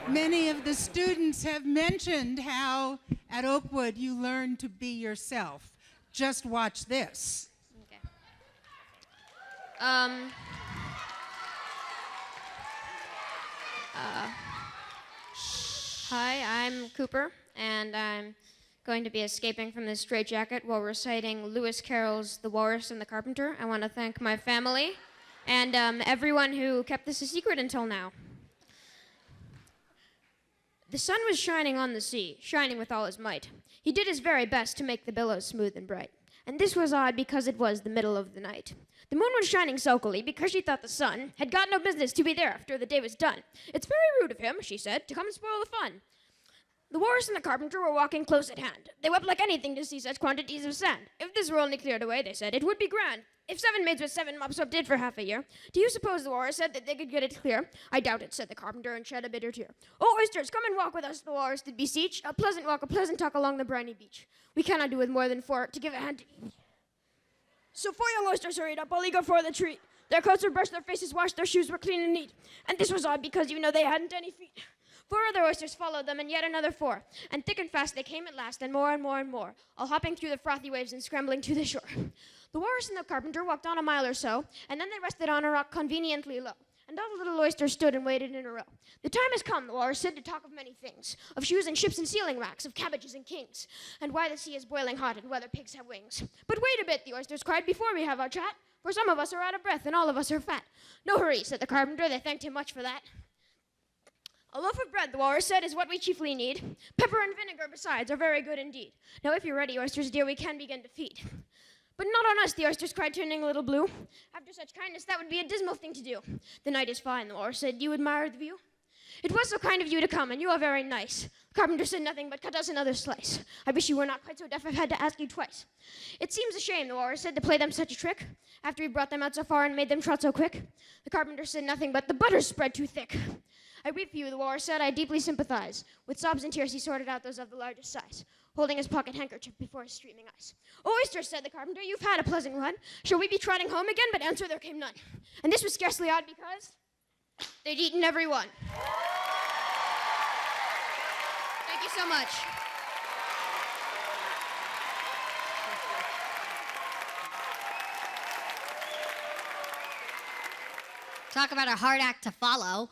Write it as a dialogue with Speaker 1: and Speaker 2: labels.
Speaker 1: Many of the students have mentioned how at Oakwood you learn to be yourself. Just watch this.
Speaker 2: Okay. Um. Hi, I'm Cooper, and I'm going to be escaping from this straitjacket while reciting Lewis Carroll's The Walrus and the Carpenter. I want to thank my family and everyone who kept this a secret until now. The sun was shining on the sea, shining with all his might. He did his very best to make the billows smooth and bright. And this was odd because it was the middle of the night. The moon was shining sulkily because she thought the sun had got no business to be there after the day was done. "It's very rude of him," she said, "to come and spoil the fun." The walrus and the carpenter were walking close at hand. They wept like anything to see such quantities of sand. "If this were only cleared away," they said, "it would be grand. If 7 maids with 7 mops swept it for half a year. Do you suppose," the walrus said, "that they could get it clear?" "I doubt it," said the carpenter, and shed a bitter tear. "Oh, oysters, come and walk with us," the walrus did beseech. "A pleasant walk, a pleasant talk along the briny beach. We cannot do with more than 4 to give a hand to each." So 4 young oysters hurried up, all eager for the treat. Their coats were brushed, their faces washed, their shoes were clean and neat. And this was odd because, they hadn't any feet. 4 other oysters followed them, and yet another 4. And thick and fast they came at last, and more and more and more, all hopping through the frothy waves and scrambling to the shore. The walrus and the carpenter walked on a mile or so, and then they rested on a rock conveniently low. And all the little oysters stood and waited in a row. "The time has come," the walrus said, "to talk of many things. Of shoes and ships and sealing racks, of cabbages and kings, and why the sea is boiling hot and whether pigs have wings." "But wait a bit," the oysters cried, "before we have our chat, for some of us are out of breath and all of us are fat." "No hurry," said the carpenter, they thanked him much for that. "A loaf of bread," the walrus said, "is what we chiefly need. Pepper and vinegar besides are very good indeed. Now if you're ready, oysters dear, we can begin to feed." "But not on us," the oysters cried, turning a little blue. "After such kindness, that would be a dismal thing to do." "The night is fine," the walrus said. "Do you admire the view?" "It was so kind of you to come, and you are very nice." The carpenter said nothing, but cut us another slice. "I wish you were not quite so deaf I've had to ask you twice." "It seems a shame," the walrus said, "to play them such a trick, after we brought them out so far and made them trot so quick." The carpenter said nothing, but "the butter's spread too thick." "I weep for you," the walrus said, "I deeply sympathize." With sobs and tears he sorted out those of the largest size, holding his pocket handkerchief before his streaming eyes. "Oh, oysters," said the carpenter, "you've had a pleasant run. Shall we be trotting home again?" But answer there came none. And this was scarcely odd because they'd eaten every one. Thank you so much.
Speaker 3: Talk about a hard act to follow.